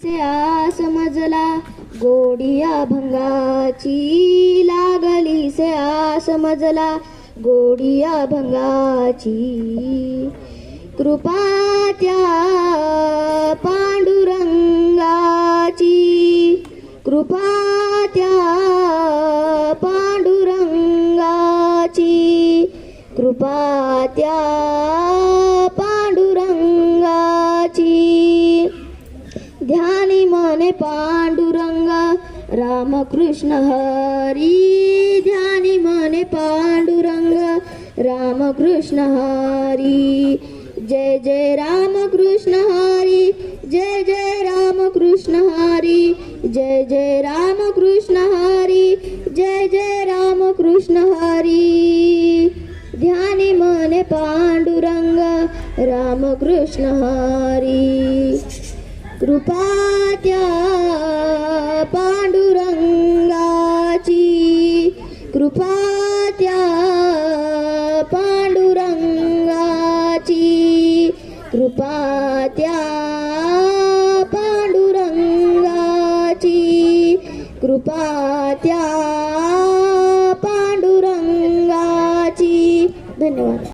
समजला गोडिया भंगाची, लागली से समजला गोडिया भंगाची. कृपा त्या पांडुरंगाची, कृपा त्या पांडुरंगाची, कृपा त्या पांडुरंगाची. ध्यानी मने पांडुरंग रामकृष्ण हरी, ध्यानी मने पांडुरंग रामकृष्ण हरी. जय जय रामकृष्ण हरी, जय जय रामकृष्ण हरी, जय जय रामकृष्ण हरी, जय जय रामकृष्ण हरी. ध्यानी मने पांडुरंग रामकृष्ण हरी. कृपा त्या पांडुरंगाची, कृपा त्या पांडुरंगाची, कृपा त्या पांडुरंगाची, कृपा त्या पांडुरंगाची. धन्यवाद.